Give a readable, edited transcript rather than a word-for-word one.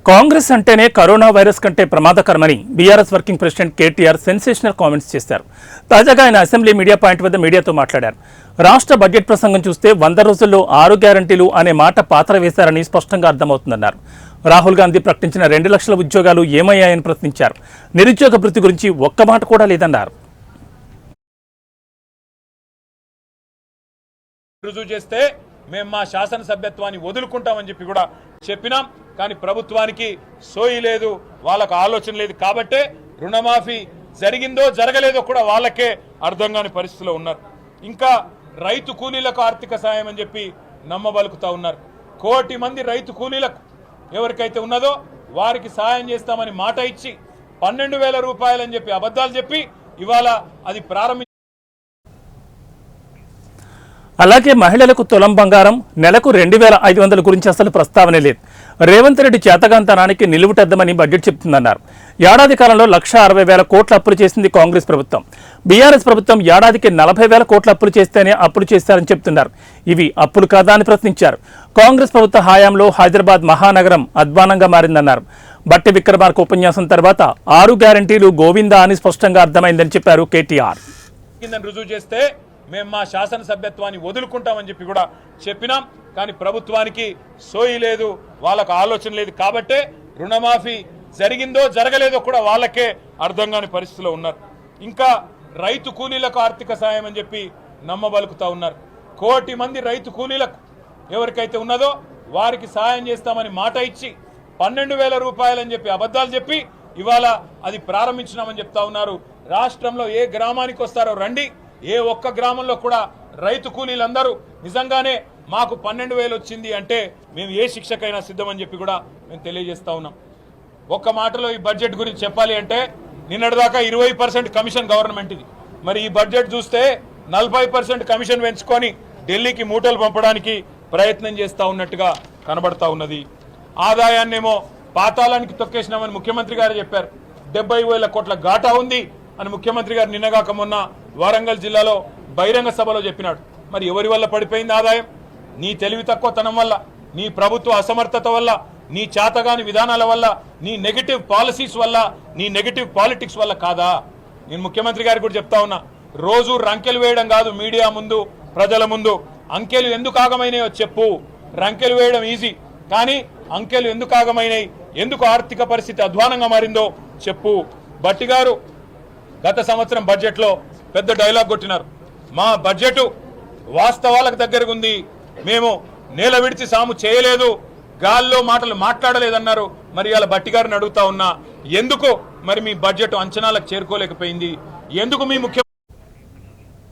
కాంగ్రెస్ అంటేనే corona virus కంటే ప్రమాదకరమని BRS working president KTR sensational comments చేశారు. తాజాగా ఆయన అసెంబ్లీ మీడియా పాయింట్ వద్ద మీడియాతో మాట్లాడారు. రాష్ట్ర బడ్జెట్ ప్రసంగం చూస్తే 100 రోజుల్లో 6 గ్యారంటీలు అనే మాట పాత్ర వేశారని స్పష్టంగా అర్థమవుతుందన్నారు. రాహుల్ గాంధీ ప్రకటించిన 2 లక్షల ఉద్యోగాలు ఏమయ్యాయని ప్రశ్నించారు. నిరుద్యోగ భృతి గురించి ఒక్క మాట కూడా లేదన్నారు. రుజువు చేస్తే మేము మా శాసనసభ్యత్వాన్ని వదులుకుంటామని చెప్పి కూడా చెప్పినాం. కానీ ప్రభుత్వానికి సోయి లేదు, వాళ్ళకు ఆలోచన లేదు. కాబట్టే రుణమాఫీ జరిగిందో జరగలేదో కూడా వాళ్ళకే అర్థం కాని పరిస్థితిలో ఉన్నారు. ఇంకా రైతు కూలీలకు ఆర్థిక సాయం అని చెప్పి నమ్మబలుకుతా ఉన్నారు. 1 కోటి మంది రైతు కూలీలకు ఎవరికైతే ఉన్నదో వారికి సాయం చేస్తామని మాట ఇచ్చి 12,000 రూపాయలు అని చెప్పి అబద్ధాలు చెప్పి ఇవాళ అది అలాగే మహిళలకు తులం బంగారం, నెలకు 2,500 గురించి అసలు ప్రస్తావనే లేదు. రేవంత్ రెడ్డి చేతగాంతనానికి నిలువుటద్దమని బడ్జెట్ చెబుతుందన్నారు. ఏడాది కాలంలో 1,60,000 కోట్ల అప్పులు చేసింది కాంగ్రెస్ ప్రభుత్వం. బీఆర్ఎస్ ప్రభుత్వం ఏడాదికి 40,000 కోట్ల అప్పులు చేస్తేనే అప్పులు చేస్తారని చెప్తున్నారు. ఇవి అప్పులు కాదా అని ప్రశ్నించారు. కాంగ్రెస్ ప్రభుత్వ హయాంలో హైదరాబాద్ మహానగరం అధ్వానంగా మారిందన్నారు. బట్టి విక్రమార్క ఉపన్యాసం తర్వాత 6 గ్యారంటీలు గోవిందా అని స్పష్టంగా అర్థమైందని చెప్పారు కేటీఆర్. రుజువు చేస్తే మేము మా శాసనసభ్యత్వాన్ని వదులుకుంటామని చెప్పి కూడా చెప్పినాం. కానీ ప్రభుత్వానికి సోయి లేదు, వాళ్ళకు ఆలోచన లేదు. కాబట్టే రుణమాఫీ జరిగిందో జరగలేదో కూడా వాళ్ళకే అర్థం కాని పరిస్థితిలో ఉన్నారు. ఇంకా రైతు కూలీలకు ఆర్థిక సాయం అని చెప్పి నమ్మబలుకుతా ఉన్నారు. 1 కోటి మంది రైతు కూలీలకు ఎవరికైతే ఉన్నదో వారికి సాయం చేస్తామని మాట ఇచ్చి 12,000 రూపాయలు అని చెప్పి అబద్ధాలు చెప్పి ఇవాళ అది ప్రారంభించినామని చెప్తా ఉన్నారు. రాష్ట్రంలో ఏ గ్రామానికి వస్తారో రండి, ఏ ఒక్క గ్రామంలో కూడా రైతు కూలీలందరూ నిజంగానే మాకు 12,000 వచ్చింది అంటే మేము ఏ శిక్షకైనా సిద్ధమని చెప్పి కూడా మేము తెలియజేస్తా ఉన్నాం. ఒక్క మాటలో ఈ బడ్జెట్ గురించి చెప్పాలి అంటే నిన్నటిదాకా 20% కమిషన్ గవర్నమెంట్ ఇది. మరి ఈ బడ్జెట్ చూస్తే 40% కమిషన్ పెంచుకొని ఢిల్లీకి మూటలు పంపడానికి ప్రయత్నం చేస్తూ ఉన్నట్టుగా కనబడతా ఉన్నది. ఆదాయాన్నేమో పాతాళానికి తొక్కేసినామని ముఖ్యమంత్రి గారు చెప్పారు. 70,000 కోట్ల ఘాటా ఉంది అని ముఖ్యమంత్రి గారు నిన్నగాక మొన్న వరంగల్ జిల్లాలో బహిరంగ సభలో చెప్పినాడు. మరి ఎవరి వల్ల పడిపోయింది ఆదాయం? నీ తెలివి తక్కువతనం వల్ల, నీ ప్రభుత్వ అసమర్థత వల్ల, నీ చేతగాని విధానాల వల్ల, నీ నెగటివ్ పాలసీస్ వల్ల, నీ నెగటివ్ పాలిటిక్స్ వల్ల కాదా? నేను ముఖ్యమంత్రి గారికి కూడా చెప్తా ఉన్నా, రోజు రంకెలు వేయడం కాదు మీడియా ముందు ప్రజల ముందు. అంకెలు ఎందుకు ఆగమైనాయో చెప్పు. రంకెలు వేయడం ఈజీ, కానీ అంకెలు ఎందుకు ఆగమైనాయి, ఎందుకు ఆర్థిక పరిస్థితి అధ్వానంగా మారిందో చెప్పు. బట్టి గారు గత సంవత్సరం బడ్జెట్లో పెద్ద డైలాగ్ కొట్టినారు. మా బడ్జెట్ వాస్తవాలకు దగ్గరగా ఉంది, మేము నేల విడిచి సాము చేయలేదు, గాల్లో మాటలు మాట్లాడలేదన్నారు. మరి అలా బట్టి గారిని అడుగుతా ఉన్నా, ఎందుకు మరి మీ బడ్జెట్ అంచనాలకు చేరుకోలేకపోయింది? ఎందుకు మీ